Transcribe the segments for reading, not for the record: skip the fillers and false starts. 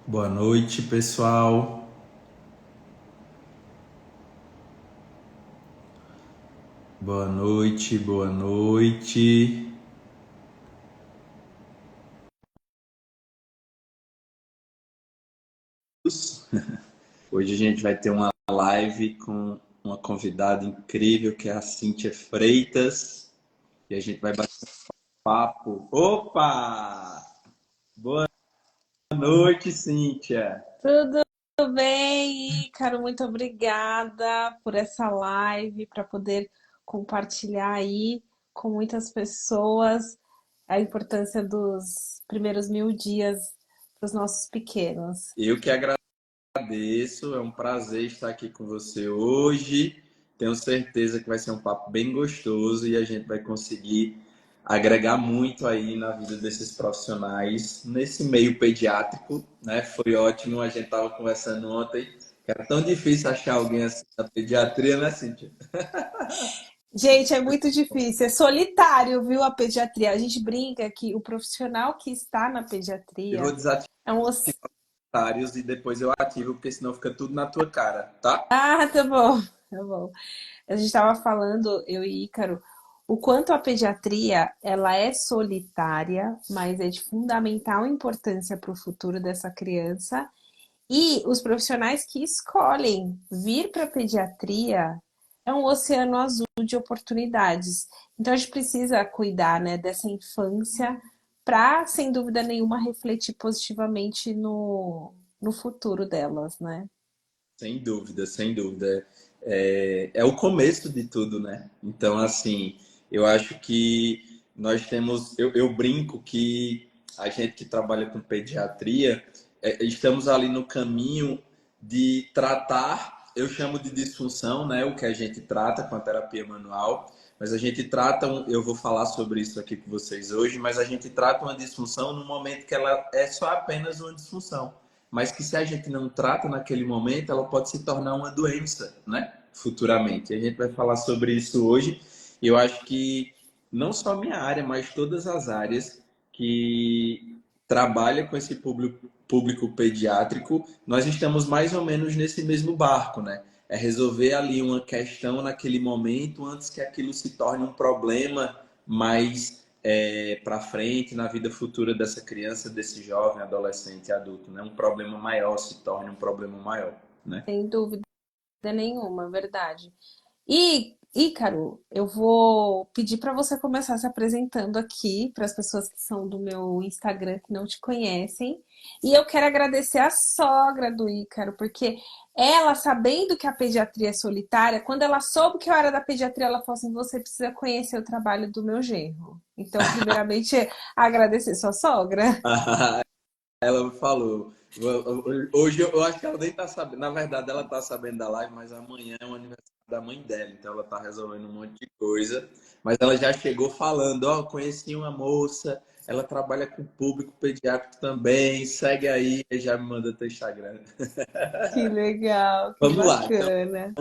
Boa noite, pessoal. Boa noite, boa noite. Hoje a gente vai ter uma live com uma convidada incrível que é a Cíntia Freitas e a gente vai bater um papo. Opa! Boa noite, Cíntia. Tudo bem, Ícaro? Muito obrigada por essa live, para poder compartilhar aí com muitas pessoas a importância dos primeiros 1000 dias para os nossos pequenos. Eu que agradeço, é um prazer estar aqui com você hoje. Tenho certeza que vai ser um papo bem gostoso e a gente vai conseguir agregar muito aí na vida desses profissionais nesse meio pediátrico, né? Foi ótimo, a gente estava conversando ontem, que era tão difícil achar alguém assim na pediatria, né, Cíntia? Gente, é muito difícil, é solitário, viu, a pediatria. A gente brinca que o profissional que está na Eu vou pediatria desativar é um os comentários e depois eu ativo, porque senão fica tudo na tua cara, tá? Ah, tá bom, tá bom. A gente estava falando, eu e Ícaro, o quanto a pediatria ela é solitária, mas é de fundamental importância para o futuro dessa criança. E os profissionais que escolhem vir para a pediatria é um oceano azul de oportunidades. Então a gente precisa cuidar, né, dessa infância para, sem dúvida nenhuma, refletir positivamente no futuro delas, né? Sem dúvida, sem dúvida. É o começo de tudo, né? Então, assim, eu acho que nós temos. Eu brinco que a gente que trabalha com pediatria, estamos ali no caminho de tratar, eu chamo de disfunção, né? O que a gente trata com a terapia manual, mas a gente trata, eu vou falar sobre isso aqui com vocês hoje, mas a gente trata uma disfunção no momento que ela é só apenas uma disfunção, mas que se a gente não trata naquele momento, ela pode se tornar uma doença, né? Futuramente. A gente vai falar sobre isso hoje. Eu acho que não só a minha área, mas todas as áreas que trabalham com esse público pediátrico, nós estamos mais ou menos nesse mesmo barco, né? É resolver ali uma questão naquele momento antes que aquilo se torne um problema mais para frente na vida futura dessa criança, desse jovem, adolescente, adulto, né? Um problema maior se torne um problema maior, né? Sem dúvida nenhuma, verdade. E, Ícaro, eu vou pedir para você começar se apresentando aqui para as pessoas que são do meu Instagram que não te conhecem. E eu quero agradecer a sogra do Ícaro, porque ela, sabendo que a pediatria é solitária, quando ela soube que eu era da pediatria, ela falou assim: você precisa conhecer o trabalho do meu genro. Então, primeiramente, agradecer sua sogra. Ela falou. Hoje eu acho que ela nem tá sabendo. Na verdade, ela tá sabendo da live, mas amanhã é o aniversário da mãe dela, então ela tá resolvendo um monte de coisa. Mas ela já chegou falando: ó, conheci uma moça, ela trabalha com público pediátrico também, segue aí, e já me manda teu Instagram. Que legal, que Vamos lá. Então, bacana.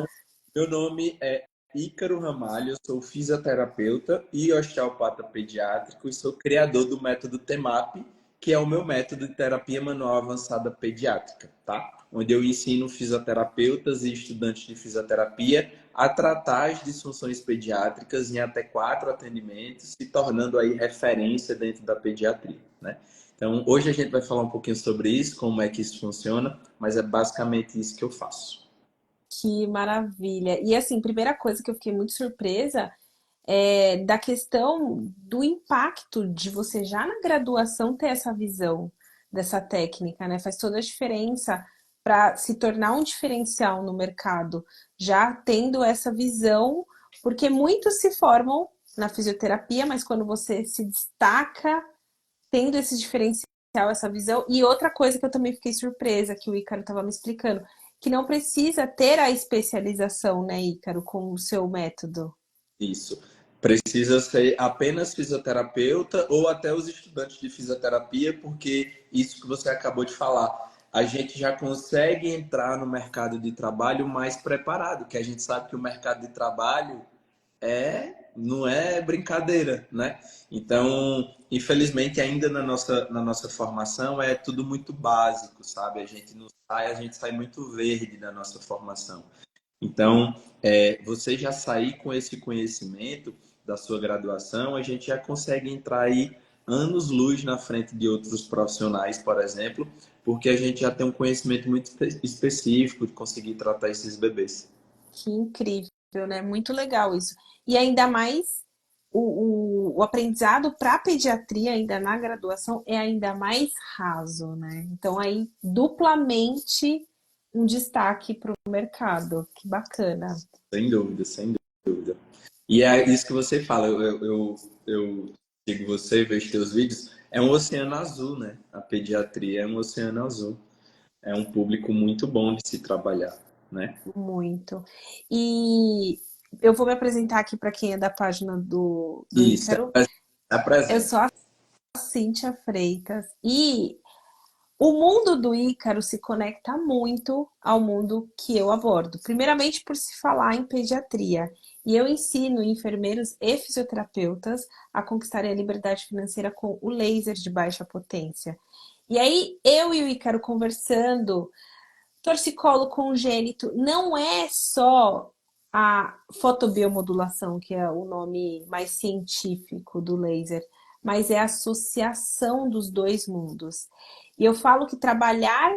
meu nome é Ícaro Ramalho, eu sou fisioterapeuta e osteopata pediátrico e sou criador do método TEMAP, que é o meu método de terapia manual avançada pediátrica, tá? Onde eu ensino fisioterapeutas e estudantes de fisioterapia a tratar as disfunções pediátricas em até 4 atendimentos, se tornando aí referência dentro da pediatria, né? Então, hoje a gente vai falar um pouquinho sobre isso, como é que isso funciona, mas é basicamente isso que eu faço. Que maravilha. E assim, primeira coisa que eu fiquei muito surpresa é da questão do impacto de você já na graduação ter essa visão dessa técnica, né? Faz toda a diferença para se tornar um diferencial no mercado, já tendo essa visão, porque muitos se formam na fisioterapia, mas quando você se destaca tendo esse diferencial, essa visão. E outra coisa que eu também fiquei surpresa, que o Ícaro estava me explicando, que não precisa ter a especialização, né, Ícaro, com o seu método. Isso. Precisa ser apenas fisioterapeuta ou até os estudantes de fisioterapia, porque isso que você acabou de falar, a gente já consegue entrar no mercado de trabalho mais preparado, que a gente sabe que o mercado de trabalho é não é brincadeira, né? Então, infelizmente, ainda na nossa formação é tudo muito básico, sabe? A gente sai muito verde da nossa formação. Então, você já sair com esse conhecimento da sua graduação, a gente já consegue entrar aí anos-luz na frente de outros profissionais, por exemplo, porque a gente já tem um conhecimento muito específico de conseguir tratar esses bebês. Que incrível, né? Muito legal isso. E ainda mais o aprendizado para pediatria, ainda na graduação, é ainda mais raso, né? Então, aí, duplamente um destaque para o mercado. Que bacana. Sem dúvida, sem dúvida. E é isso que você fala, eu sigo você, vejo teus vídeos, é um oceano azul, né? A pediatria é um oceano azul. É um público muito bom de se trabalhar, né? Muito. E eu vou me apresentar aqui para quem é da página do Isso, Ícaro. Eu apresenta. sou a Cíntia Freitas e o mundo do Ícaro se conecta muito ao mundo que eu abordo. Primeiramente, por se falar em pediatria. E eu ensino enfermeiros e fisioterapeutas a conquistarem a liberdade financeira com o laser de baixa potência. E aí, eu e o Ícaro conversando, torcicolo congênito não é só a fotobiomodulação, que é o nome mais científico do laser, mas é a associação dos dois mundos. E eu falo que trabalhar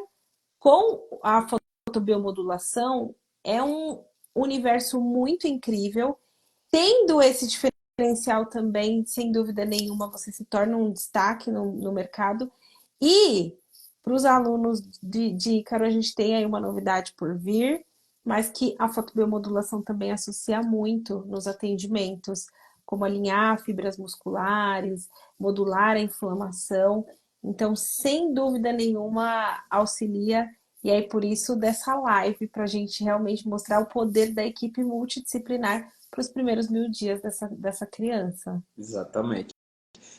com a fotobiomodulação é um universo muito incrível. Tendo esse diferencial também, sem dúvida nenhuma, você se torna um destaque no mercado. E para os alunos de Ícaro, a gente tem aí uma novidade por vir, mas que a fotobiomodulação também associa muito nos atendimentos, como alinhar fibras musculares, modular a inflamação. Então, sem dúvida nenhuma, auxilia. E aí, por isso, dessa live, para a gente realmente mostrar o poder da equipe multidisciplinar para os primeiros 1000 dias dessa criança. Exatamente.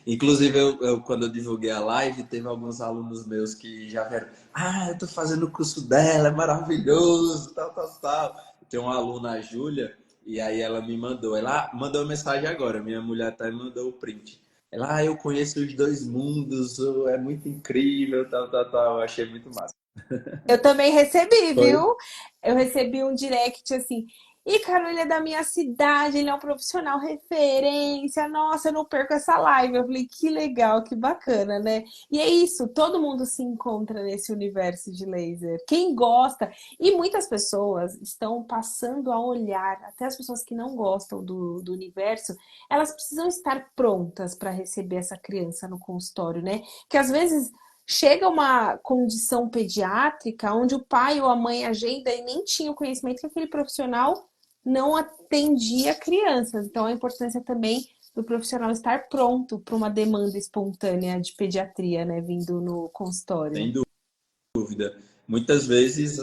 Inclusive, quando eu divulguei a live, teve alguns alunos meus que já vieram. Ah, eu tô fazendo o curso dela, é maravilhoso, tal, tal, tal. Tem uma aluna, a Júlia, e aí ela me mandou. Ela mandou uma mensagem agora, minha mulher até me mandou o print. Ela, eu conheço os dois mundos, é muito incrível, tal, tal, tal. Eu achei muito massa. Eu também recebi, Foi. viu? Eu recebi um direct assim. E, cara, ele é da minha cidade, ele é um profissional referência. Nossa, eu não perco essa live. Eu falei, que legal, que bacana, né? E é isso, todo mundo se encontra nesse universo de laser. Quem gosta, e muitas pessoas estão passando a olhar, até as pessoas que não gostam do universo, elas precisam estar prontas para receber essa criança no consultório, né? Que às vezes chega uma condição pediátrica onde o pai ou a mãe agenda e nem tinha o conhecimento que aquele profissional não atendia crianças. Então, a importância também do profissional estar pronto para uma demanda espontânea de pediatria, né, vindo no consultório. Sem dúvida. Muitas vezes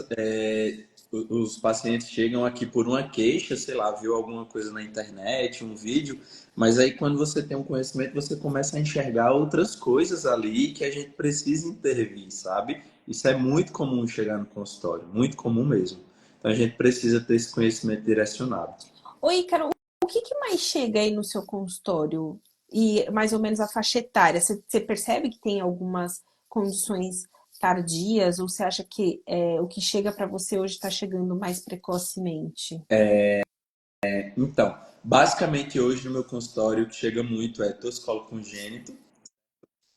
os pacientes chegam aqui por uma queixa, sei lá, viu alguma coisa na internet, um vídeo, mas aí quando você tem um conhecimento, você começa a enxergar outras coisas ali que a gente precisa intervir, sabe? Isso é muito comum chegar no consultório, muito comum mesmo. Então a gente precisa ter esse conhecimento direcionado. Oi, Ícaro, o que mais chega aí no seu consultório? E mais ou menos a faixa etária? Você percebe que tem algumas condições tardias ou você acha que o que chega para você hoje está chegando mais precocemente? Então, basicamente hoje no meu consultório o que chega muito é torcicolo congênito,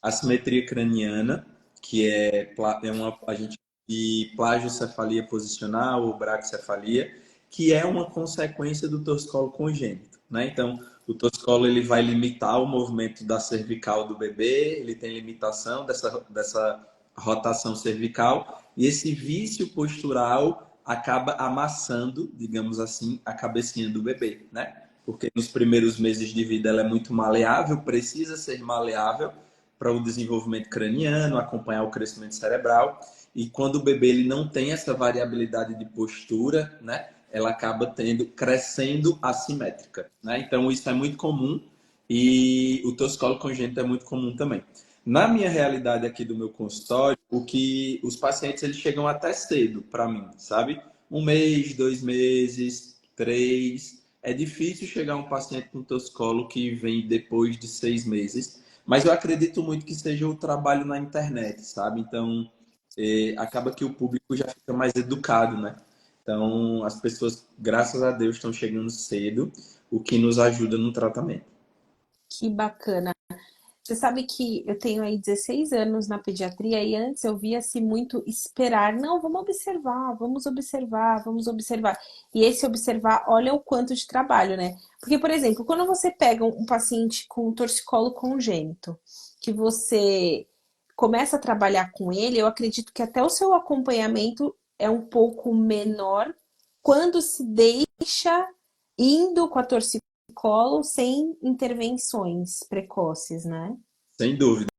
assimetria craniana, que é uma a gente de plagiocefalia posicional ou braquicefalia, que é uma consequência do torcicolo congênito, né? Então, o torcicolo ele vai limitar o movimento da cervical do bebê, ele tem limitação dessa rotação cervical e esse vício postural acaba amassando, digamos assim, a cabecinha do bebê, né? Porque nos primeiros meses de vida ela é muito maleável, precisa ser maleável para o desenvolvimento craniano, acompanhar o crescimento cerebral. E quando o bebê ele não tem essa variabilidade de postura, né, ela acaba crescendo assimétrica, né? Então isso é muito comum e o torcicolo congênito é muito comum também. Na minha realidade aqui do meu consultório, o que os pacientes eles chegam até cedo para mim, sabe? 1 mês, 2 meses, 3. é difícil chegar um paciente com torcicolo que vem depois de 6 meses, mas eu acredito muito que seja o trabalho na internet, sabe? Então, acaba que o público já fica mais educado, né? Então, as pessoas, graças a Deus, estão chegando cedo, o que nos ajuda no tratamento. Que bacana. Você sabe que eu tenho aí 16 anos na pediatria e antes eu via-se muito esperar. Não, vamos observar, vamos observar, vamos observar. E esse observar, olha o quanto de trabalho, né? Porque, por exemplo, quando você pega um paciente com um torcicolo congênito, que você começa a trabalhar com ele, eu acredito que até o seu acompanhamento é um pouco menor quando se deixa indo com a torcicolo sem intervenções precoces, né? Sem dúvida.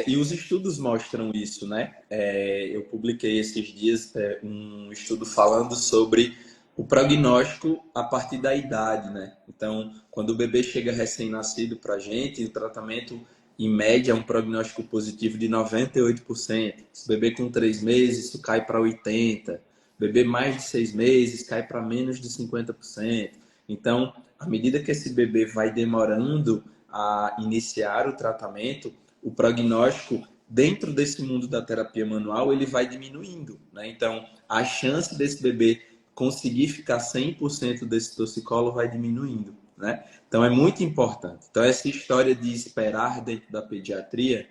E os estudos mostram isso, né? Eu publiquei esses dias um estudo falando sobre o prognóstico a partir da idade, né? Então, quando o bebê chega recém-nascido para a gente, o tratamento, em média, é um prognóstico positivo de 98%. Se bebê com 3 meses, isso cai para 80%. Bebê mais de 6 meses, cai para menos de 50%. Então, à medida que esse bebê vai demorando a iniciar o tratamento, o prognóstico dentro desse mundo da terapia manual ele vai diminuindo, né? Então, a chance desse bebê conseguir ficar 100% desse torcicolo vai diminuindo, né? Então, é muito importante. Então, essa história de esperar dentro da pediatria,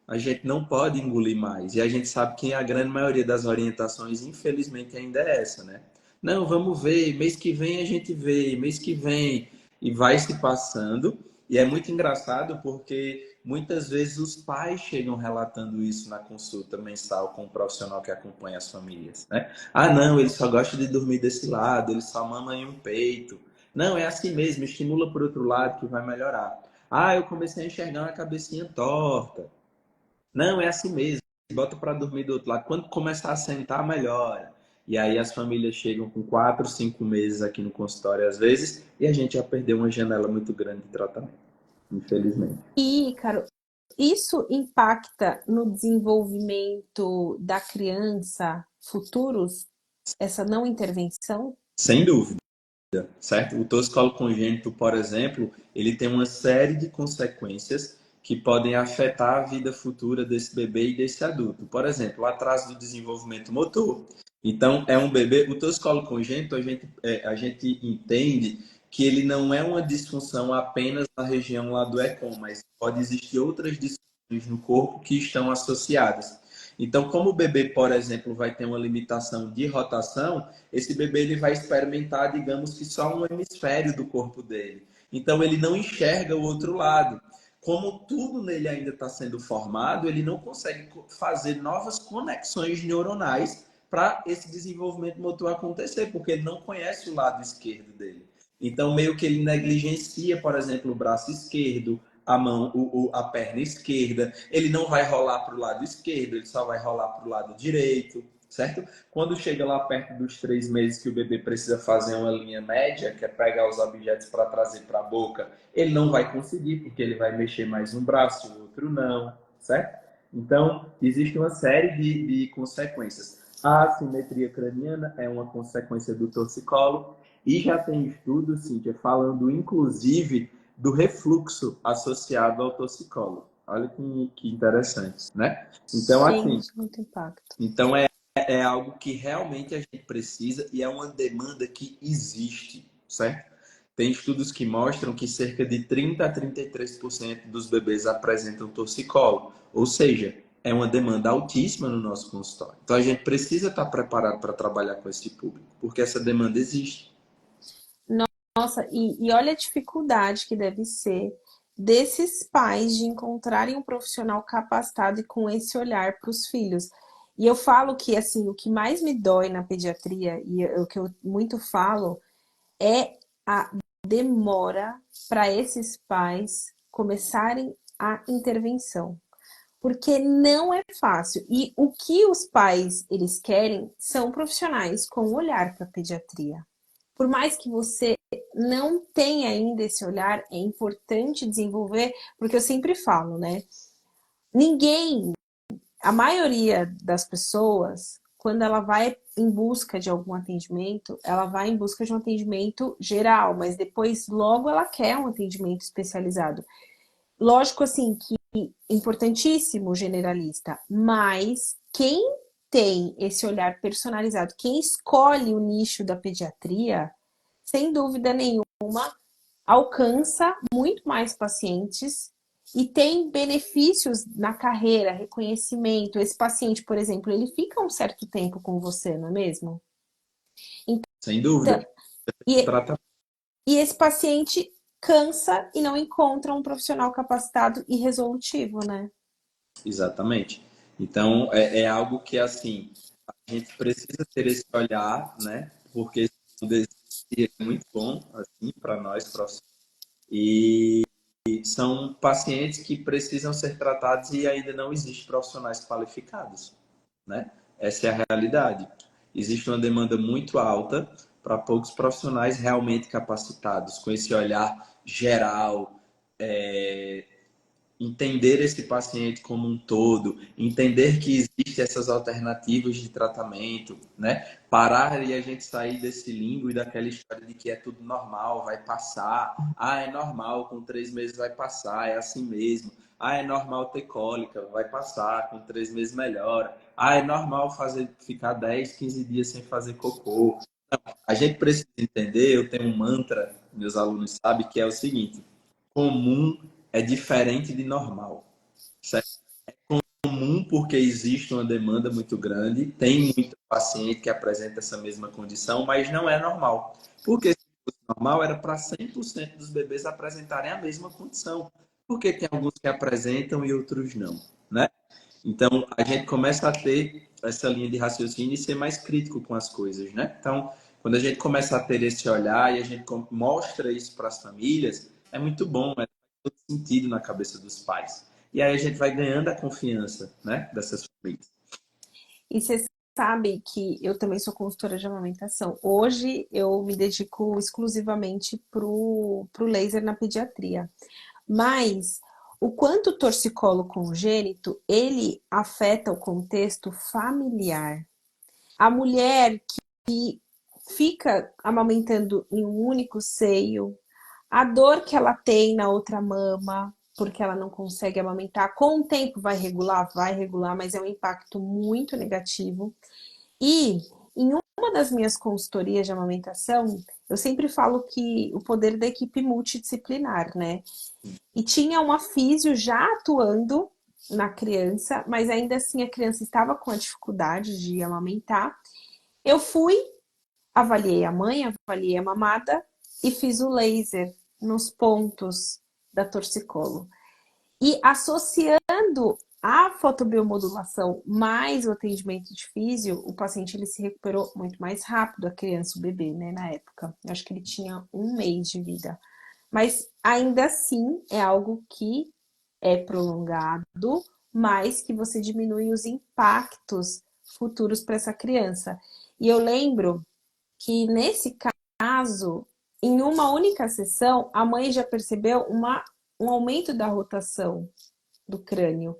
a gente não pode engolir mais. E a gente sabe que a grande maioria das orientações, infelizmente, ainda é essa, né? Não, vamos ver, mês que vem a gente vê, mês que vem, e vai se passando. E é muito engraçado porque muitas vezes os pais chegam relatando isso na consulta mensal com o profissional que acompanha as famílias, né? Ah, não, ele só gosta de dormir desse lado, ele só mama em um peito. Não, é assim mesmo, estimula por outro lado que vai melhorar. Ah, eu comecei a enxergar uma cabecinha torta. Não, é assim mesmo, bota para dormir do outro lado. Quando começar a sentar, melhora. E aí as famílias chegam com 4, 5 meses aqui no consultório às vezes, e a gente já perdeu uma janela muito grande de tratamento, infelizmente. E, Caro, isso impacta no desenvolvimento da criança futuros, essa não intervenção? Sem dúvida, certo? O torcicolo congênito, por exemplo, ele tem uma série de consequências que podem afetar a vida futura desse bebê e desse adulto. Por exemplo, o atraso do desenvolvimento motor. Então, é um bebê. O torcicolo congênito, a gente entende que ele não é uma disfunção apenas na região lá do ECOM, mas pode existir outras disfunções no corpo que estão associadas. Então, como o bebê, por exemplo, vai ter uma limitação de rotação, esse bebê ele vai experimentar, digamos que só um hemisfério do corpo dele. Então ele não enxerga o outro lado. Como tudo nele ainda está sendo formado, ele não consegue fazer novas conexões neuronais para esse desenvolvimento motor acontecer, porque ele não conhece o lado esquerdo dele. Então meio que ele negligencia, por exemplo, o braço esquerdo, a mão, a perna esquerda. Ele não vai rolar para o lado esquerdo, ele só vai rolar para o lado direito, certo? Quando chega lá perto dos 3 meses que o bebê precisa fazer uma linha média, que é pegar os objetos para trazer para a boca, ele não vai conseguir, porque ele vai mexer mais um braço, o outro não, certo? Então, existe uma série de consequências. A assimetria craniana é uma consequência do torcicolo, e já tem estudos, Cíntia, falando inclusive do refluxo associado ao torcicolo. Olha que interessante, né? Então, assim, Gente, muito impacto. então é algo que realmente a gente precisa e é uma demanda que existe, certo? Tem estudos que mostram que cerca de 30 a 33% dos bebês apresentam torcicolo, ou seja, é uma demanda altíssima no nosso consultório. Então a gente precisa estar preparado para trabalhar com esse público, porque essa demanda existe. Nossa, e olha a dificuldade que deve ser desses pais de encontrarem um profissional capacitado e com esse olhar para os filhos. E eu falo que, assim, o que mais me dói na pediatria, e o que eu muito falo, é a demora para esses pais começarem a intervenção. Porque não é fácil. E o que os pais eles querem são profissionais com olhar para a pediatria. Por mais que você não tenha ainda esse olhar, é importante desenvolver, porque eu sempre falo, né? Ninguém, a maioria das pessoas quando ela vai em busca de algum atendimento, ela vai em busca de um atendimento geral, mas depois logo ela quer um atendimento especializado. Lógico, assim, que importantíssimo o generalista, mas quem tem esse olhar personalizado, quem escolhe o nicho da pediatria, sem dúvida nenhuma, alcança muito mais pacientes e tem benefícios na carreira, reconhecimento. Esse paciente, por exemplo, ele fica um certo tempo com você, não é mesmo? Sem dúvida. Então, e, Trata e esse paciente cansa e não encontra um profissional capacitado e resolutivo, né? exatamente. Então, é algo que, assim, a gente precisa ter esse olhar, né? Porque esse mundo existe, é muito bom, assim, para nós profissionais. E são pacientes que precisam ser tratados e ainda não existem profissionais qualificados, né? Essa é a realidade. Existe uma demanda muito alta para poucos profissionais realmente capacitados, com esse olhar geral, é, entender esse paciente como um todo, entender que existem essas alternativas de tratamento, né? Parar e a gente sair desse limbo e daquela história de que é tudo normal, vai passar. Ah, é normal, com 3 meses vai passar, é assim mesmo. Ah, é normal ter cólica, vai passar, com 3 meses melhora. Ah, é normal ficar 10, 15 dias sem fazer cocô. A gente precisa entender, eu tenho um mantra, meus alunos sabem, que é o seguinte: comum é diferente de normal. Certo? Comum porque existe uma demanda muito grande, tem muito paciente que apresenta essa mesma condição, mas não é normal. Porque se fosse normal, era para 100% dos bebês apresentarem a mesma condição. Porque tem alguns que apresentam e outros não, né? Então, a gente começa a ter essa linha de raciocínio e ser mais crítico com as coisas, né? Então, quando a gente começa a ter esse olhar e a gente mostra isso para as famílias, é muito bom, é todo sentido na cabeça dos pais. E aí a gente vai ganhando a confiança, né, dessas famílias. E você sabe que eu também sou consultora de amamentação. Hoje eu me dedico exclusivamente pro laser na pediatria. Mas o quanto o torcicolo congênito, ele afeta o contexto familiar. A mulher que fica amamentando em um único seio, a dor que ela tem na outra mama, porque ela não consegue amamentar, com o tempo vai regular, mas é um impacto muito negativo. E em uma das minhas consultorias de amamentação, eu sempre falo que o poder da equipe multidisciplinar, né? E tinha uma físio já atuando na criança, mas ainda assim a criança estava com a dificuldade de amamentar. Eu fui, avaliei a mãe, avaliei a mamada e fiz o laser nos pontos da torcicolo. E associando a fotobiomodulação mais o atendimento de físio, o paciente ele se recuperou muito mais rápido, a criança, o bebê, né, na época. Eu acho que ele tinha 1 mês de vida. Mas ainda assim é algo que é prolongado, mas que você diminui os impactos futuros para essa criança. E eu lembro que nesse caso, em uma única sessão, a mãe já percebeu um aumento da rotação do crânio.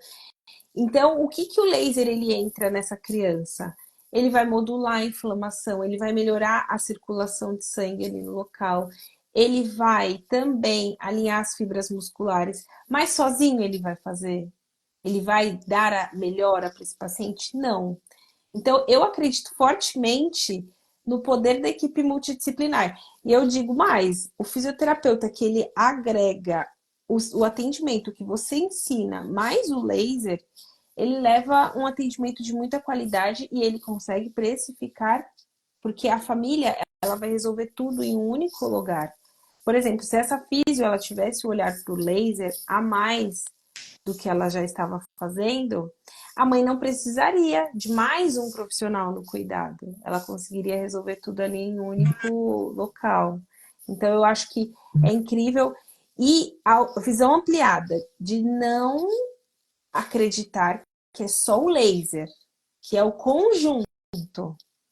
Então, o que o laser ele entra nessa criança? Ele vai modular a inflamação, ele vai melhorar a circulação de sangue ali no local, ele vai também alinhar as fibras musculares, mas sozinho ele vai fazer? Ele vai dar a melhora para esse paciente? Não. Então, eu acredito fortemente no poder da equipe multidisciplinar. E eu digo mais, o fisioterapeuta que ele agrega o atendimento que você ensina, mais o laser, ele leva um atendimento de muita qualidade e ele consegue precificar, porque a família ela vai resolver tudo em um único lugar. Por exemplo, se essa físio ela tivesse o olhar para o laser a mais do que ela já estava fazendo, a mãe não precisaria de mais um profissional no cuidado. Ela conseguiria resolver tudo ali em um único local. Então, eu acho que é incrível. E a visão ampliada de não acreditar que é só o laser, que é o conjunto,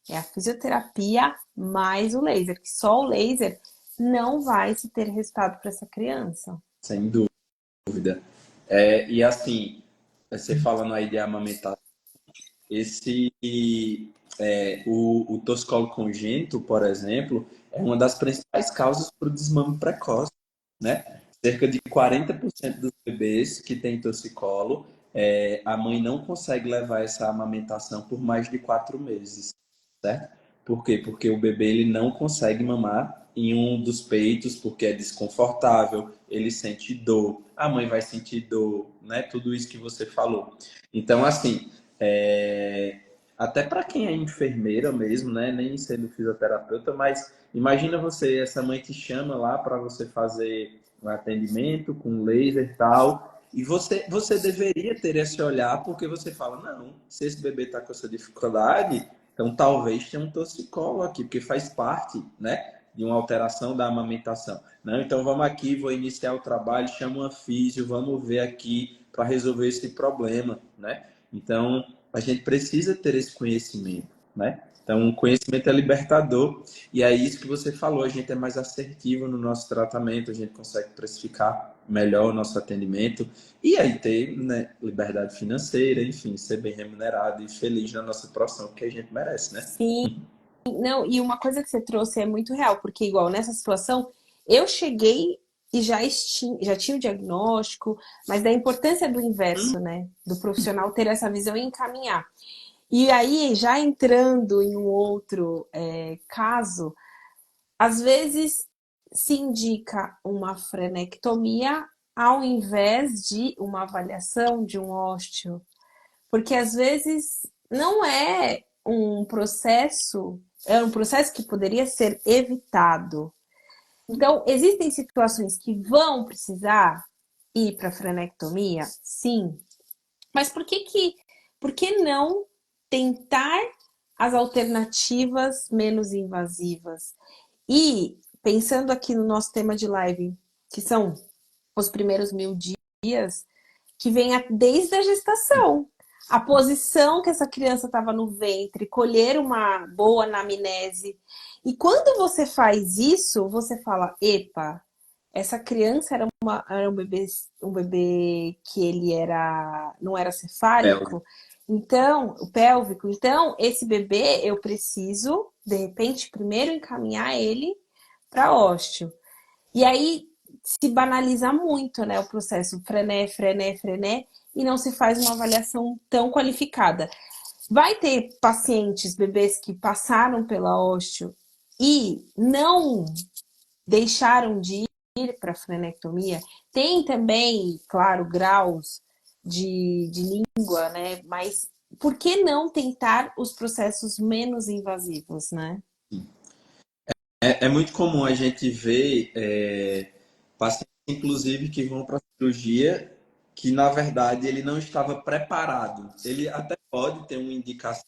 é a fisioterapia mais o laser, que só o laser não vai se ter resultado para essa criança. Sem dúvida. E assim, você falando aí de amamentação, esse o torcicolo congênito, por exemplo, é uma das principais causas para o desmame precoce, né? Cerca de 40% dos bebês que têm torcicolo, a mãe não consegue levar essa amamentação por mais de 4 meses, certo? Por quê? Porque o bebê ele não consegue mamar em um dos peitos porque é desconfortável, ele sente dor, a mãe vai sentir dor, né? Tudo isso que você falou. Então, assim, até para quem é enfermeira mesmo, né? Nem sendo fisioterapeuta, mas imagina você, essa mãe te chama lá para você fazer um atendimento com laser e tal, e você deveria ter esse olhar, porque você fala, não, se esse bebê está com essa dificuldade, então talvez tenha um torcicolo aqui, porque faz parte, né, de uma alteração da amamentação. Não, então vamos aqui, vou iniciar o trabalho, chama uma físio, vamos ver aqui para resolver esse problema, né? Então, a gente precisa ter esse conhecimento, né? Então, o conhecimento é libertador e é isso que você falou, a gente é mais assertivo no nosso tratamento, a gente consegue precificar melhor o nosso atendimento e aí ter, né, liberdade financeira, enfim, ser bem remunerado e feliz na nossa profissão que a gente merece, né? Sim, não, e uma coisa que você trouxe é muito real, porque igual nessa situação, eu cheguei e já tinha o diagnóstico, mas da importância do inverso, né? Do profissional ter essa visão e encaminhar. E aí, já entrando em um outro caso, às vezes se indica uma frenectomia ao invés de uma avaliação de um ósteo, porque às vezes não é um processo que poderia ser evitado. Então, existem situações que vão precisar ir para frenectomia? Sim. Mas por que não tentar as alternativas menos invasivas? E pensando aqui no nosso tema de live, que são os primeiros 1000 dias, que vem desde a gestação. A posição que essa criança estava no ventre, colher uma boa anamnese. E quando você faz isso, você fala: epa, essa criança era um bebê que ele não era cefálico, então, o pélvico. Então, esse bebê eu preciso, de repente, primeiro encaminhar ele para ósteo. E aí se banaliza muito, né, o processo frené, frené, frené, e não se faz uma avaliação tão qualificada. Vai ter pacientes, bebês que passaram pela ósteo e não deixaram de ir para a frenectomia. Tem também, claro, graus de língua, né? Mas por que não tentar os processos menos invasivos, né? É muito comum a gente ver pacientes, inclusive, que vão para a cirurgia que, na verdade, ele não estava preparado. Ele até pode ter uma indicação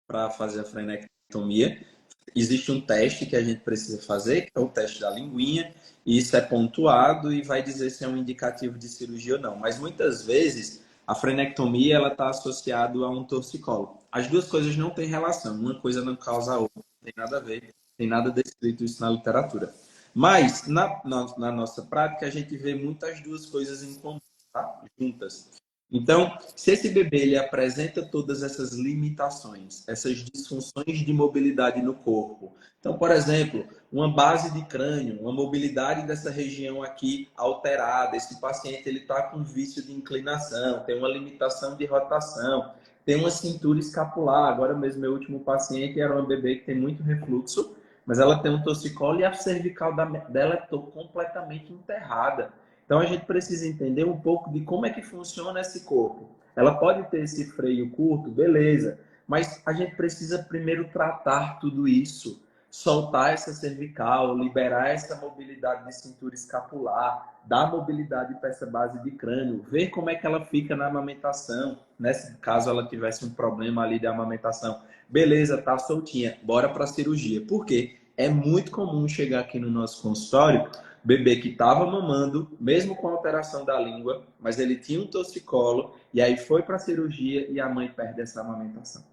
para fazer a frenectomia. Existe um teste que a gente precisa fazer, que é o teste da linguinha, e isso é pontuado e vai dizer se é um indicativo de cirurgia ou não. Mas muitas vezes a frenectomia ela está associada a um torcicolo. As duas coisas não têm relação, uma coisa não causa a outra, não tem nada a ver, tem nada descrito isso na literatura. Mas na nossa prática a gente vê muitas duas coisas em comum, tá? Juntas. Então, se esse bebê ele apresenta todas essas limitações, essas disfunções de mobilidade no corpo, então, por exemplo, uma base de crânio, uma mobilidade dessa região aqui alterada, esse paciente ele está com vício de inclinação, tem uma limitação de rotação, tem uma cintura escapular. Agora mesmo, meu último paciente era uma bebê que tem muito refluxo, mas ela tem um torcicolo e a cervical dela é completamente enterrada. Então a gente precisa entender um pouco de como é que funciona esse corpo. Ela pode ter esse freio curto, beleza, mas a gente precisa primeiro tratar tudo isso, soltar essa cervical, liberar essa mobilidade de cintura escapular, dar mobilidade para essa base de crânio, ver como é que ela fica na amamentação, né? Caso ela tivesse um problema ali de amamentação. Beleza, tá soltinha, bora para a cirurgia. Por quê? É muito comum chegar aqui no nosso consultório bebê que estava mamando, mesmo com alteração da língua, mas ele tinha um torcicolo, e aí foi para a cirurgia e a mãe perde essa amamentação.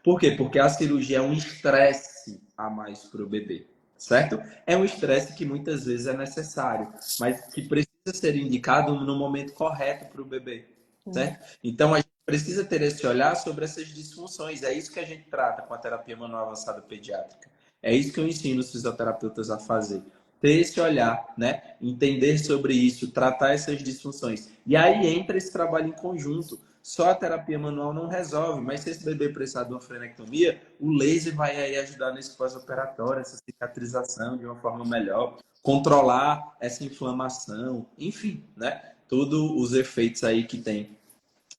Por quê? Porque a cirurgia é um estresse a mais para o bebê, certo? É um estresse que muitas vezes é necessário, mas que precisa ser indicado no momento correto para o bebê, certo? Então, a gente precisa ter esse olhar sobre essas disfunções. É isso que a gente trata com a terapia manual avançada pediátrica. É isso que eu ensino os fisioterapeutas a fazer. Ter esse olhar, né? Entender sobre isso, tratar essas disfunções. E aí entra esse trabalho em conjunto. Só a terapia manual não resolve, mas se esse bebê precisar de uma frenectomia, o laser vai aí ajudar nesse pós-operatório, essa cicatrização de uma forma melhor, controlar essa inflamação, enfim, né? Todos os efeitos aí que tem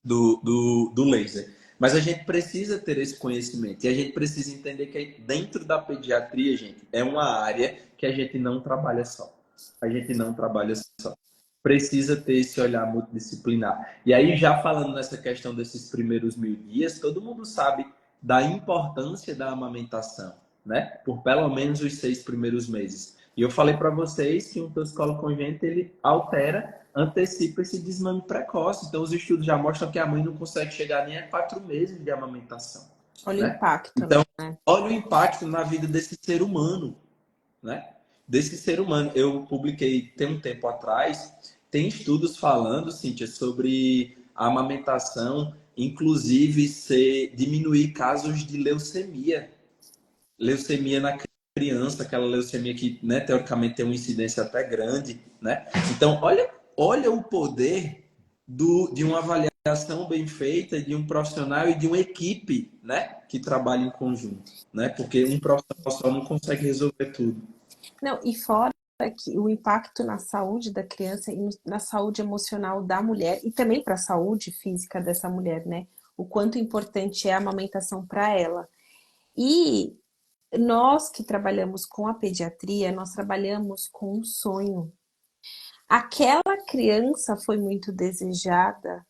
do laser. Mas a gente precisa ter esse conhecimento e a gente precisa entender que dentro da pediatria, gente, é uma área que a gente não trabalha só. A gente não trabalha só. Precisa ter esse olhar multidisciplinar. E aí, já falando nessa questão desses primeiros 1.000 dias, todo mundo sabe da importância da amamentação, né? Por pelo menos os 6 primeiros meses. E eu falei para vocês que um torcicolo congênito, ele altera, antecipa esse desmame precoce. Então, os estudos já mostram que a mãe não consegue chegar nem a 4 meses de amamentação, Olha o né? impacto, Então, né? olha o impacto na vida desse ser humano, né? Desse ser humano. Eu publiquei, tem um tempo atrás, tem estudos falando, Cíntia, sobre a amamentação, inclusive diminuir casos de leucemia. Leucemia na criança, aquela leucemia que, né, teoricamente tem uma incidência até grande, né? Então, olha o poder de uma avaliação bem feita, de um profissional e de uma equipe, né, que trabalha em conjunto, né? Porque um profissional só não consegue resolver tudo. Não, e fora que o impacto na saúde da criança e na saúde emocional da mulher e também para a saúde física dessa mulher, né? O quanto importante é a amamentação para ela. E nós que trabalhamos com a pediatria, nós trabalhamos com um sonho. Aquela criança foi muito desejada,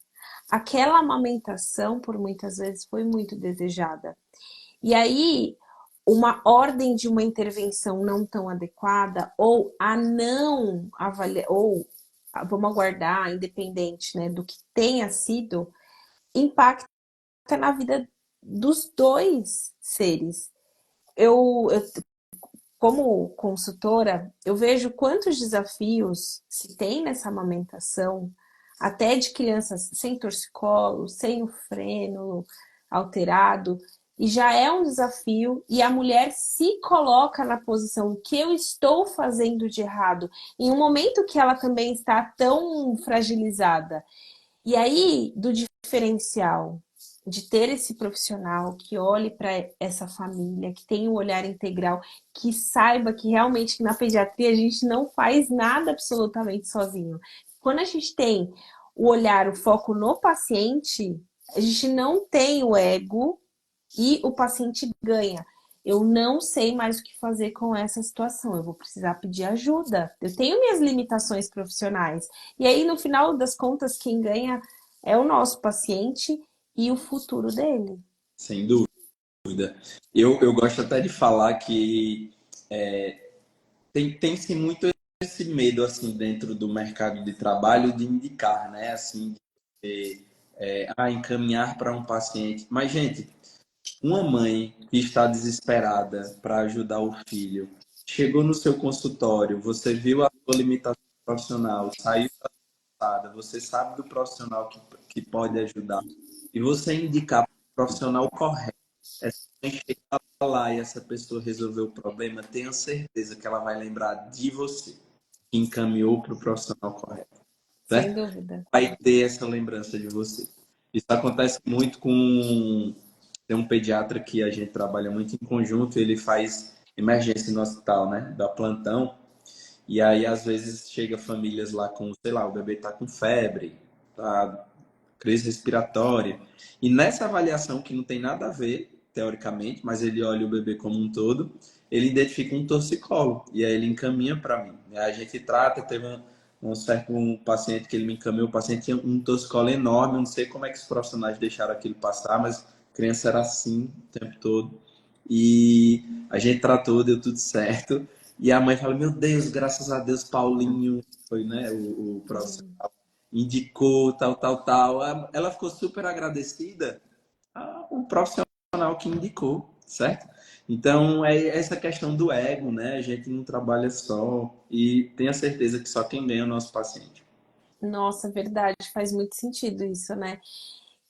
aquela amamentação por muitas vezes foi muito desejada. E aí, uma ordem de uma intervenção não tão adequada ou a não avaliar, ou vamos aguardar, independente, né, do que tenha sido, impacta na vida dos dois seres. Eu como consultora, eu vejo quantos desafios se tem nessa amamentação, até de crianças sem torcicolo, sem o freno alterado, e já é um desafio, e a mulher se coloca na posição o que eu estou fazendo de errado, em um momento que ela também está tão fragilizada. E aí, do diferencial de ter esse profissional que olhe para essa família, que tenha um olhar integral, que saiba que realmente na pediatria a gente não faz nada absolutamente sozinho. Quando a gente tem o olhar, o foco no paciente, a gente não tem o ego e o paciente ganha. Eu não sei mais o que fazer com essa situação. Eu vou precisar pedir ajuda. Eu tenho minhas limitações profissionais. E aí, no final das contas, quem ganha é o nosso paciente e o futuro dele. Sem dúvida. Eu gosto até de falar que tem-se muito esse medo assim dentro do mercado de trabalho de indicar, né? Assim, encaminhar para um paciente. Mas, gente, uma mãe que está desesperada para ajudar o filho, chegou no seu consultório, você viu a sua limitação profissional, saiu da você sabe do profissional que pode ajudar, e você indicar para o profissional correto, essa mãe chegar lá e essa pessoa resolver o problema, tenha certeza que ela vai lembrar de você, que encaminhou para o profissional correto, Sem certo? dúvida. Vai ter essa lembrança de você. Isso acontece muito com tem um pediatra que a gente trabalha muito em conjunto, ele faz emergência no hospital, né? Da plantão. E aí, às vezes, chega famílias lá com, sei lá, o bebê tá com febre, tá crise respiratória. E nessa avaliação, que não tem nada a ver, teoricamente, mas ele olha o bebê como um todo, ele identifica um torcicolo. E aí ele encaminha para mim. E aí a gente trata, teve um certo paciente que ele me encaminhou, o paciente tinha um torcicolo enorme, eu não sei como é que os profissionais deixaram aquilo passar, mas a criança era assim o tempo todo. E a gente tratou, deu tudo certo. E a mãe fala, meu Deus, graças a Deus, Paulinho foi, né, o profissional, indicou, tal, tal, tal. Ela ficou super agradecida ao profissional que indicou, certo? Então, é essa questão do ego, né? A gente não trabalha só e tenha certeza que só quem ganha é o nosso paciente. Nossa, verdade, faz muito sentido isso, né?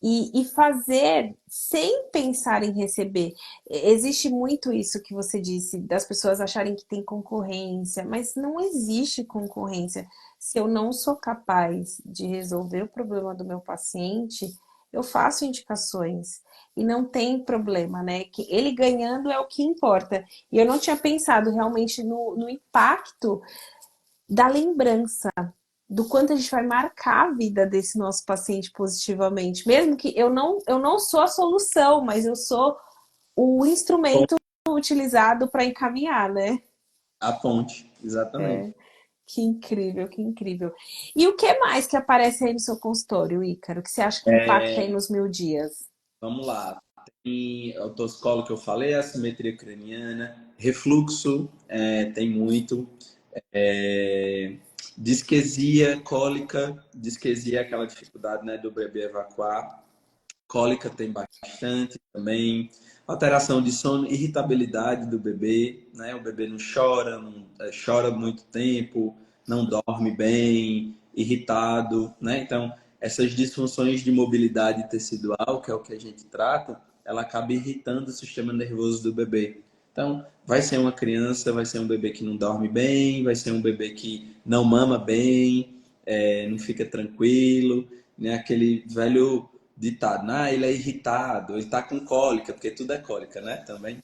e fazer sem pensar em receber. Existe muito isso que você disse, das pessoas acharem que tem concorrência, mas não existe concorrência. Se eu não sou capaz de resolver o problema do meu paciente, eu faço indicações. E não tem problema, né? Que ele ganhando é o que importa. E eu não tinha pensado realmente no impacto da lembrança, do quanto a gente vai marcar a vida desse nosso paciente positivamente. Mesmo que eu não sou a solução, mas eu sou o instrumento utilizado para encaminhar, né? A ponte, exatamente. É, que incrível, que incrível. E o que mais que aparece aí no seu consultório, Ícaro? Que você acha que impacta aí nos 1000 dias? Vamos lá. Tem o toscolo que eu falei, a simetria craniana, refluxo, tem muito. É, disquesia, cólica, disquesia é aquela dificuldade, né, do bebê evacuar. Cólica tem bastante também. Alteração de sono, irritabilidade do bebê, né? O bebê não chora, chora muito tempo, não dorme bem, irritado, né? Então, essas disfunções de mobilidade tecidual, que é o que a gente trata, ela acaba irritando o sistema nervoso do bebê. Então, vai ser uma criança, vai ser um bebê que não dorme bem, vai ser um bebê que não mama bem, não fica tranquilo, né? Aquele velho ditado, ele é irritado, ele está com cólica, porque tudo é cólica, né? Também.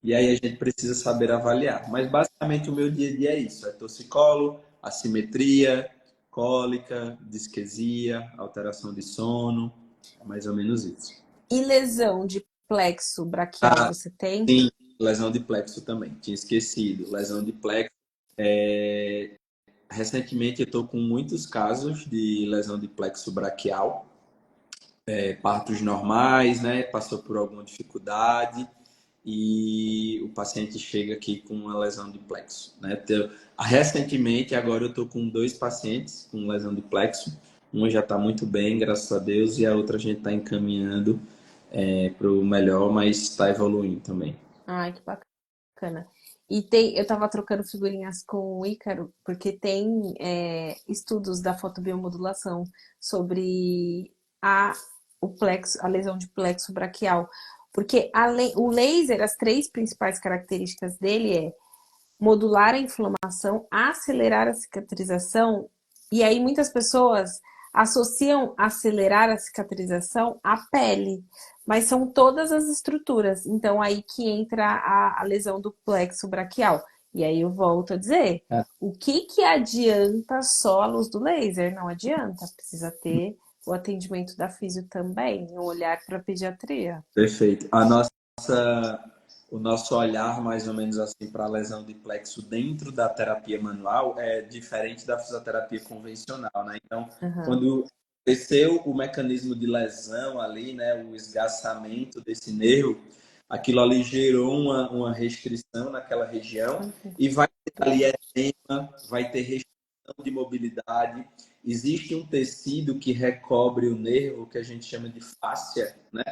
E aí a gente precisa saber avaliar. Mas basicamente o meu dia a dia é isso: é torcicolo, assimetria, cólica, disquesia, alteração de sono, é mais ou menos isso. E lesão de plexo braquial Ah, você tem? sim, lesão de plexo também, tinha esquecido. Lesão de plexo. Recentemente eu estou com muitos casos de lesão de plexo braquial, partos normais, né? Passou por alguma dificuldade e o paciente chega aqui com uma lesão de plexo, né? Então, recentemente, agora eu estou com 2 pacientes com lesão de plexo. Uma já está muito bem, graças a Deus, e a outra a gente está encaminhando para o melhor, mas está evoluindo também. Ai, que bacana. E tem, eu tava trocando figurinhas com o Ícaro, porque tem estudos da fotobiomodulação sobre a, a lesão de plexo braquial. Porque o laser, as três principais características dele é modular a inflamação, acelerar a cicatrização, e aí muitas pessoas associam acelerar a cicatrização à pele, mas são todas as estruturas. Então aí que entra a lesão do plexo braquial. E aí eu volto a dizer, É, o que adianta só a luz do laser? Não adianta, precisa ter o atendimento da fisio também, um olhar para a pediatria. perfeito. O nosso olhar, mais ou menos assim, para a lesão de plexo dentro da terapia manual é diferente da fisioterapia convencional, né? Então, Uhum. quando aconteceu o mecanismo de lesão ali, né, o esgaçamento desse nervo, aquilo ali gerou uma restrição naquela região e vai ter ali edema, vai ter restrição de mobilidade. Existe um tecido que recobre o nervo, que a gente chama de fáscia, né?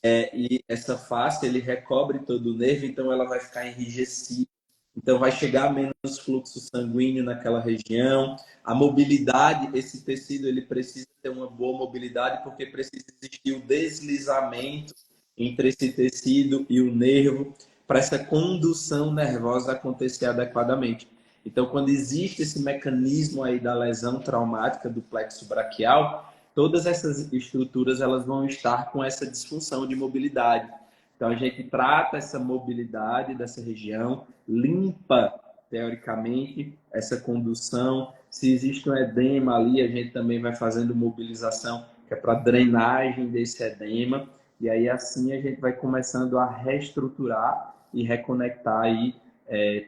E essa face ele recobre todo o nervo, então ela vai ficar enrijecida. Então vai chegar menos fluxo sanguíneo naquela região. A mobilidade, esse tecido ele precisa ter uma boa mobilidade porque precisa existir o deslizamento entre esse tecido e o nervo para essa condução nervosa acontecer adequadamente. Então, quando existe esse mecanismo aí da lesão traumática do plexo braquial, todas essas estruturas elas vão estar com essa disfunção de mobilidade. Então a gente trata essa mobilidade dessa região, limpa teoricamente essa condução. Se existe um edema ali, a gente também vai fazendo mobilização, que é para drenagem desse edema. E aí assim a gente vai começando a reestruturar e reconectar aí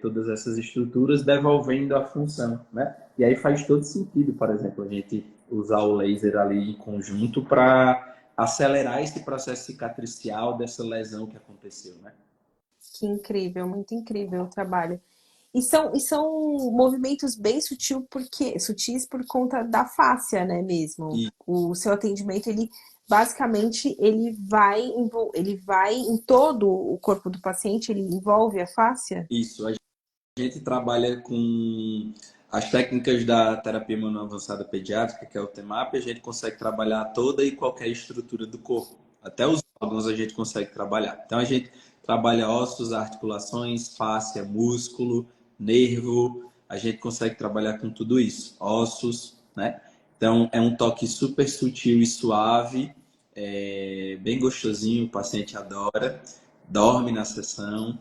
todas essas estruturas, devolvendo a função, né? E aí faz todo sentido, por exemplo, a gente usar o laser ali em conjunto para acelerar esse processo cicatricial dessa lesão que aconteceu, né? Que incrível, muito incrível o trabalho. E são movimentos bem sutis por conta da fáscia, né, mesmo. E O seu atendimento, ele basicamente ele vai em todo o corpo do paciente, ele envolve a fáscia? isso, a gente trabalha com As técnicas da terapia manual avançada pediátrica, que é o TEMAP, a gente consegue trabalhar toda e qualquer estrutura do corpo. Até os órgãos a gente consegue trabalhar. Então a gente trabalha ossos, articulações, fáscia, músculo, nervo. A gente consegue trabalhar com tudo isso. Ossos, né? Então é um toque super sutil e suave, bem gostosinho, o paciente adora, dorme na sessão.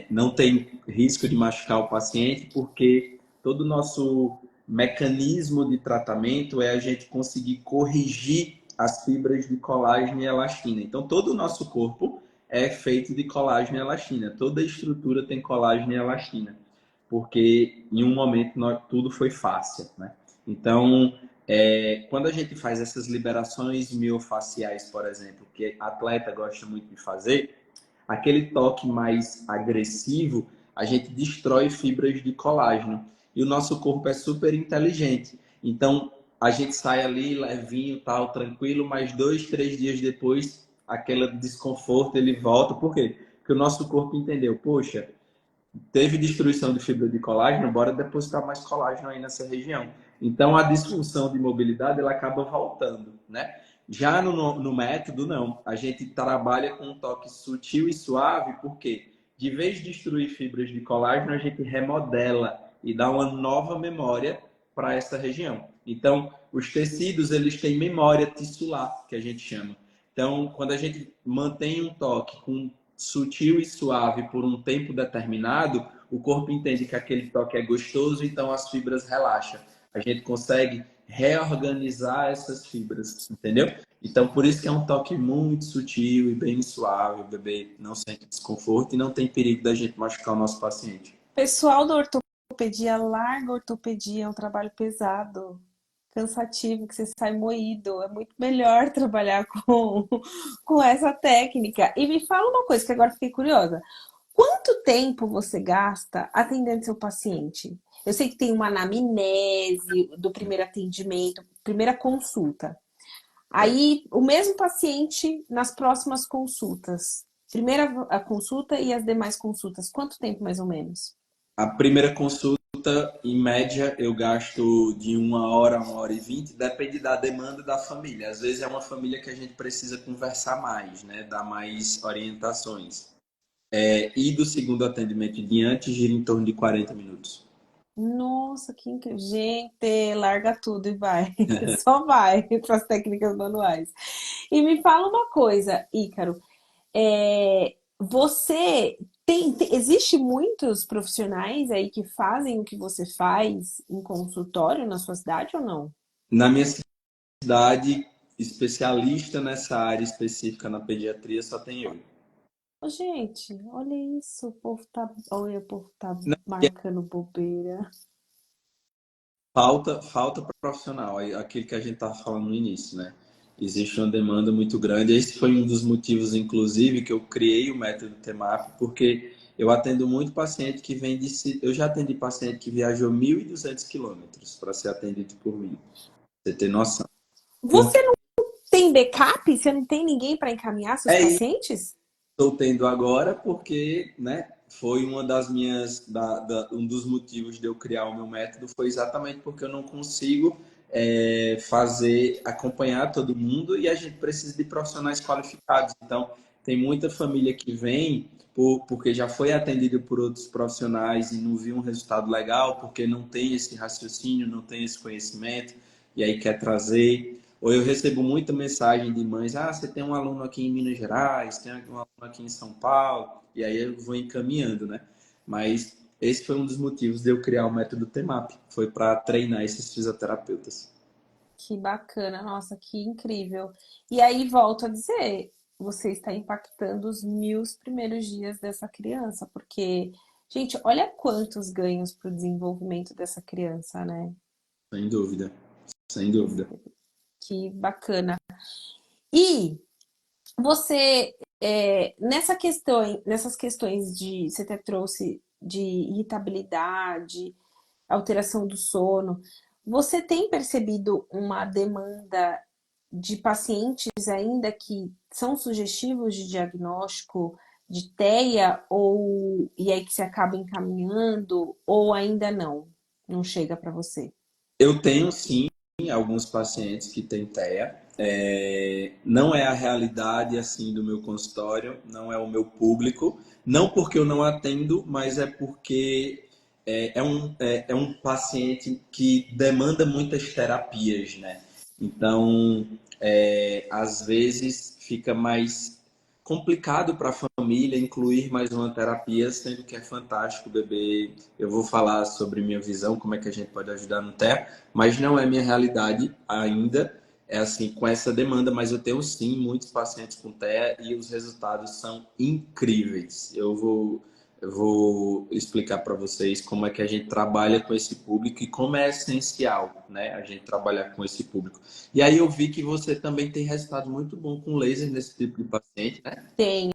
Não tem risco de machucar o paciente, porque todo o nosso mecanismo de tratamento é a gente conseguir corrigir as fibras de colágeno e elastina. Então, todo o nosso corpo é feito de colágeno e elastina. Toda a estrutura tem colágeno e elastina, porque em um momento tudo foi fácil, né? Então, quando a gente faz essas liberações miofaciais, por exemplo, que atleta gosta muito de fazer, aquele toque mais agressivo, a gente destrói fibras de colágeno. E o nosso corpo é super inteligente. Então, a gente sai ali levinho, tal, tranquilo, mas 2, 3 dias depois, aquele desconforto, ele volta. Por quê? Porque o nosso corpo entendeu, poxa, teve destruição de fibra de colágeno, bora depositar mais colágeno aí nessa região. Então, a disfunção de mobilidade, ela acaba voltando, né? Já no método, não. A gente trabalha com um toque sutil e suave, porque de vez de destruir fibras de colágeno, a gente remodela e dá uma nova memória para essa região. Então, os tecidos, eles têm memória tissular, que a gente chama. Então, quando a gente mantém um toque com sutil e suave por um tempo determinado, o corpo entende que aquele toque é gostoso, então as fibras relaxam. A gente consegue reorganizar essas fibras, entendeu? Então, por isso que é um toque muito sutil e bem suave, o bebê não sente desconforto e não tem perigo da gente machucar o nosso paciente. Pessoal da ortopedia, larga a ortopedia, é um trabalho pesado, cansativo, que você sai moído. É muito melhor trabalhar com essa técnica. E me fala uma coisa que agora fiquei curiosa. Quanto tempo você gasta atendendo seu paciente? Eu sei que tem uma anamnese do primeiro atendimento, primeira consulta. Aí, o mesmo paciente nas próximas consultas. Primeira a consulta e as demais consultas. Quanto tempo, mais ou menos? A primeira consulta, em média, eu gasto de 1 hora, 1 hora e 20, depende da demanda da família. Às vezes é uma família que a gente precisa conversar mais, né? Dar mais orientações. E do segundo atendimento em diante, gira em torno de 40 minutos. Nossa, que incrível. Gente, larga tudo e vai. Só vai para as técnicas manuais. E me fala uma coisa, Ícaro. Você existe muitos profissionais aí que fazem o que você faz em consultório na sua cidade ou não? Na minha cidade, especialista nessa área específica na pediatria, só tem eu. Ô, gente, olha isso, olha, o povo tá Não, marcando bobeira. falta profissional, aquilo que a gente estava falando no início, né? Existe uma demanda muito grande. Esse foi um dos motivos, inclusive, que eu criei o método TEMAP, porque eu atendo muito paciente que vem de... Eu já atendi paciente que viajou 1.200 quilômetros para ser atendido por mim. Você tem noção? Porque Você não tem backup? Você não tem ninguém para encaminhar seus é isso pacientes? que estou tendo agora, porque, né, foi uma das minhas... um dos motivos de eu criar o meu método foi exatamente porque eu não consigo acompanhar todo mundo e a gente precisa de profissionais qualificados. Então, tem muita família que vem porque já foi atendido por outros profissionais e não viu um resultado legal, porque não tem esse raciocínio, não tem esse conhecimento, e aí quer trazer. Ou eu recebo muita mensagem de mães: ah, você tem um aluno aqui em Minas Gerais, tem um aluno aqui em São Paulo, e aí eu vou encaminhando, né? Mas esse foi um dos motivos de eu criar o método TEMAP, foi para treinar esses fisioterapeutas. Que bacana, nossa, que incrível. E aí, volto a dizer, você está impactando os 1.000 primeiros dias dessa criança, porque, gente, olha quantos ganhos para o desenvolvimento dessa criança, né? Sem dúvida, sem dúvida. Que bacana. E você, nessas questões de, você até trouxe de irritabilidade, alteração do sono, você tem percebido uma demanda de pacientes ainda que são sugestivos de diagnóstico de TEA ou e aí que se acaba encaminhando ou ainda não? Não chega para você? Eu tenho sim alguns pacientes que têm TEA. Não é a realidade assim do meu consultório, não é o meu público. Não porque eu não atendo, mas é porque é um paciente que demanda muitas terapias, né? Então, às vezes fica mais complicado para a família incluir mais uma terapia, sendo que é fantástico o bebê. Eu vou falar sobre minha visão, como é que a gente pode ajudar no TEA, mas não é minha realidade ainda. É assim, com essa demanda, mas eu tenho sim muitos pacientes com TEA e os resultados são incríveis. Eu vou explicar para vocês como é que a gente trabalha com esse público e como é essencial, né, a gente trabalhar com esse público. E aí eu vi que você também tem resultado muito bom com laser nesse tipo de paciente, né? Tenho.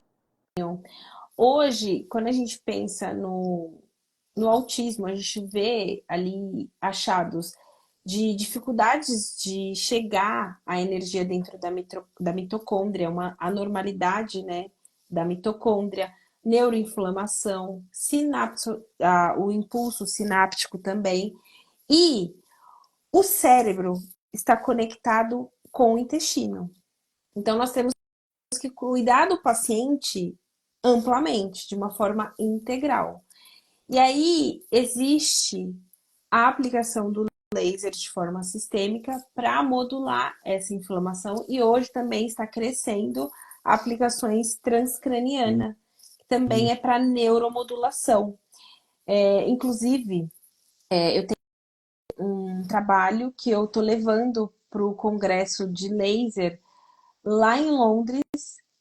Hoje, quando a gente pensa no autismo, a gente vê ali achados de dificuldades de chegar à energia dentro da mitocôndria, uma anormalidade, né, da mitocôndria, neuroinflamação, o impulso sináptico também. E o cérebro está conectado com o intestino. Então, nós temos que cuidar do paciente amplamente, de uma forma integral. E aí existe a aplicação do laser de forma sistêmica para modular essa inflamação e hoje também está crescendo aplicações transcraniana, que também é para neuromodulação. Inclusive, eu tenho um trabalho que eu estou levando para o congresso de laser lá em Londres,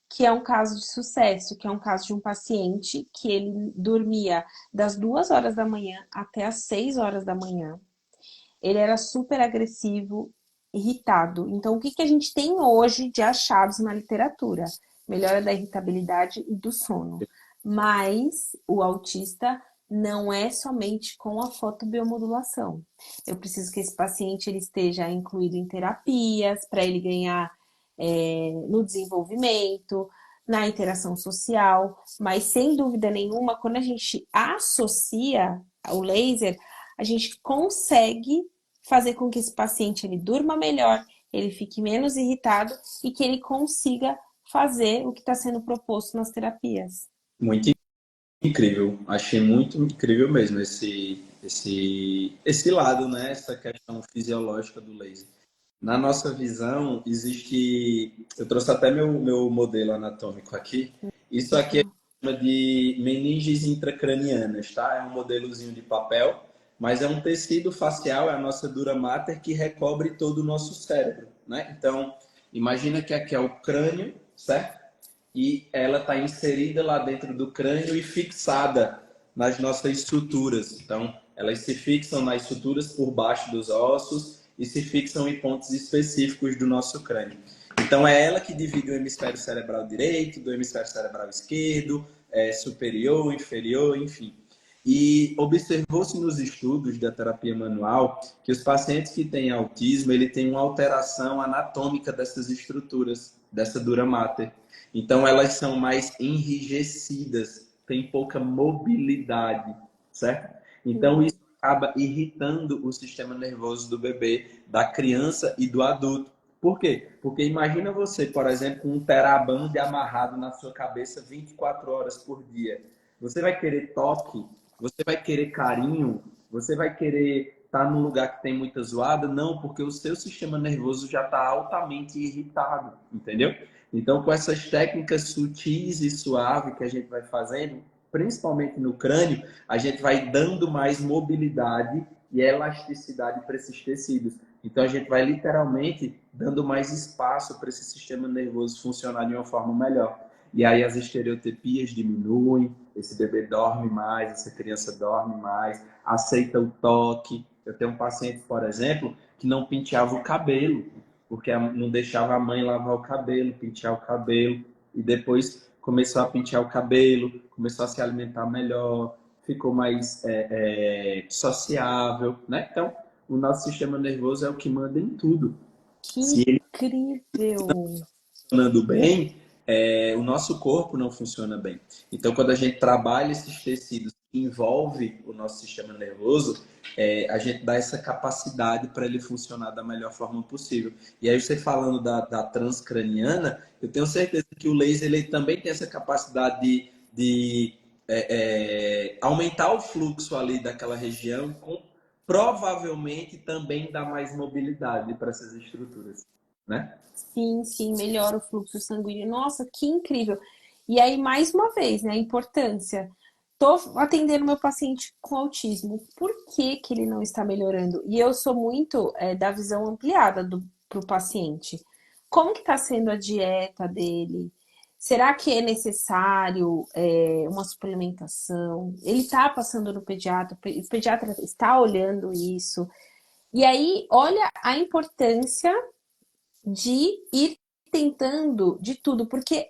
que é um caso de sucesso, que é um caso de um paciente que ele dormia das 2 horas da manhã até as 6 horas da manhã. Ele era super agressivo, irritado. Então, o que, que a gente tem hoje de achados na literatura? Melhora da irritabilidade e do sono. Mas o autista não é somente com a fotobiomodulação. Eu preciso que esse paciente ele esteja incluído em terapias para ele ganhar no desenvolvimento, na interação social, mas sem dúvida nenhuma, quando a gente associa o laser, a gente consegue fazer com que esse paciente ele durma melhor, ele fique menos irritado e que ele consiga fazer o que está sendo proposto nas terapias. Muito incrível. Achei muito incrível mesmo esse lado, né? Essa questão fisiológica do laser. Na nossa visão, existe. Eu trouxe até meu modelo anatômico aqui. Isso aqui é chama de meninges intracranianas, tá? É um modelozinho de papel, mas é um tecido facial, é a nossa dura mater que recobre todo o nosso cérebro, né? Então, imagina que aqui é o crânio, certo? E ela está inserida lá dentro do crânio e fixada nas nossas suturas. Então, elas se fixam nas suturas por baixo dos ossos e se fixam em pontos específicos do nosso crânio. Então, é ela que divide o hemisfério cerebral direito do hemisfério cerebral esquerdo, superior, inferior, enfim. E observou-se nos estudos da terapia manual que os pacientes que têm autismo, ele tem uma alteração anatômica dessas estruturas, dessa dura mater. Então, elas são mais enrijecidas, têm pouca mobilidade, certo? Então, isso acaba irritando o sistema nervoso do bebê, da criança e do adulto. Por quê? Porque imagina você, por exemplo, com um teraband amarrado na sua cabeça 24 horas por dia. Você vai querer toque? Você vai querer carinho? Você vai querer estar num lugar que tem muita zoada? Não, porque o seu sistema nervoso já está altamente irritado, entendeu? Então, com essas técnicas sutis e suaves que a gente vai fazendo, principalmente no crânio, a gente vai dando mais mobilidade e elasticidade para esses tecidos. Então, a gente vai literalmente dando mais espaço para esse sistema nervoso funcionar de uma forma melhor. E aí as estereotipias diminuem, esse bebê dorme mais, essa criança dorme mais, aceita o toque. Eu tenho um paciente, por exemplo, que não penteava o cabelo, porque não deixava a mãe lavar o cabelo, pentear o cabelo, e depois começou a pentear o cabelo, começou a se alimentar melhor, ficou mais sociável, né? Então, o nosso sistema nervoso é o que manda em tudo. Que Se ele incrível! está funcionando bem, o nosso corpo não funciona bem. Então, quando a gente trabalha esses tecidos envolve o nosso sistema nervoso, a gente dá essa capacidade para ele funcionar da melhor forma possível. E aí você falando da transcraniana, eu tenho certeza que o laser ele também tem essa capacidade de aumentar o fluxo ali daquela região, provavelmente também dá mais mobilidade para essas estruturas, né? Sim, sim, melhora o fluxo sanguíneo. Nossa, que incrível. E aí, mais uma vez, né, a importância. Tô atendendo meu paciente com autismo. Por que que ele não está melhorando? E eu sou muito da visão ampliada para o paciente. Como que está sendo a dieta dele? Será que é necessário uma suplementação? Ele está passando no pediatra, o pediatra está olhando isso. E aí, olha a importância de ir tentando de tudo, porque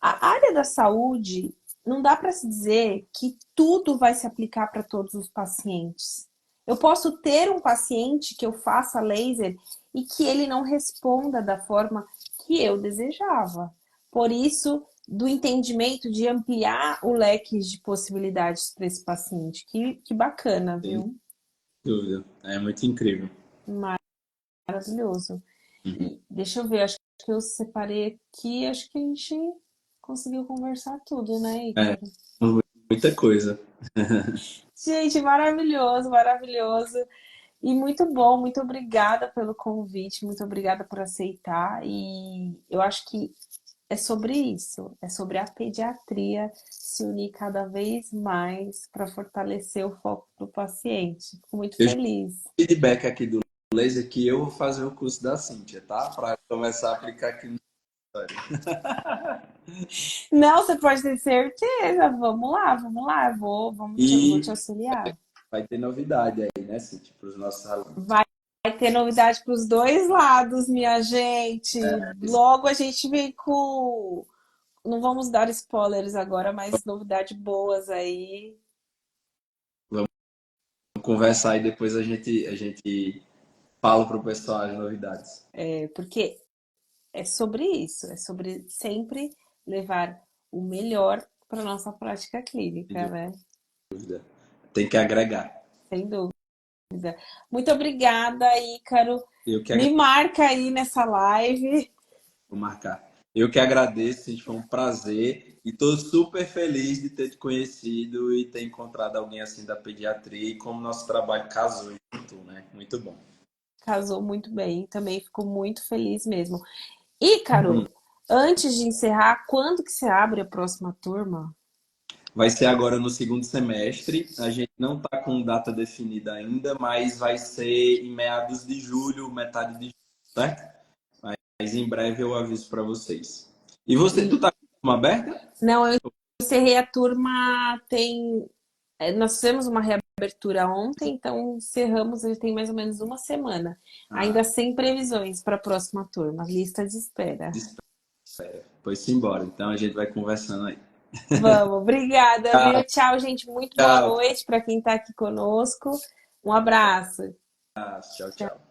a área da saúde não dá para se dizer que tudo vai se aplicar para todos os pacientes. Eu posso ter um paciente que eu faça laser e que ele não responda da forma que eu desejava. Por isso, do entendimento de ampliar o leque de possibilidades para esse paciente. Que bacana, Sem viu? dúvida. É muito incrível. Maravilhoso. Uhum. E deixa eu ver, acho que eu separei aqui, acho que a gente conseguiu conversar tudo, né, É, Ícaro? muita coisa. Gente, maravilhoso, maravilhoso. E muito bom, muito obrigada pelo convite, muito obrigada por aceitar. E eu acho que é sobre isso, é sobre a pediatria se unir cada vez mais para fortalecer o foco do paciente. Fico muito Eu já feliz. tive feedback aqui do laser que eu vou fazer o curso da Cíntia, tá? Para começar a aplicar aqui no escritório. Não, você pode ter certeza. Vamos lá, eu vou te E auxiliar. vai ter novidade aí, né, Cíntia, para os nossos alunos. Vai ter novidade para os dois lados, minha gente. Logo a gente vem com. Não vamos dar spoilers agora, mas novidades boas aí. Vamos conversar e depois a gente fala para o pessoal as novidades. Porque é sobre isso, é sobre sempre levar o melhor para nossa prática Sem clínica, né? dúvida. Tem que agregar. Sem dúvida. Muito obrigada, Ícaro. Eu que Me agradeço, marca aí nessa live. vou marcar. Eu que agradeço, Cíntia, foi um prazer e estou super feliz de ter te conhecido e ter encontrado alguém assim da pediatria e como nosso trabalho casou junto, né? Muito bom. Casou muito bem, também fico muito feliz mesmo. Ícaro, antes de encerrar, quando que você abre a próxima turma? Vai ser agora no segundo semestre. A gente não está com data definida ainda, mas vai ser em meados de julho, metade de julho, certo? Mas em breve eu aviso para vocês. E você, tu E tá com uma aberta? não, eu encerrei a turma nós fizemos uma reabertura ontem, então encerramos, ele tem mais ou menos uma semana. Ah, Ainda sem previsões para a próxima turma, lista de espera. pois simbora. Então a gente vai conversando aí. Vamos, obrigada, Tchau, viu? Tchau, gente. Muito boa tchau, noite para quem está aqui conosco. Um abraço. tchau, tchau.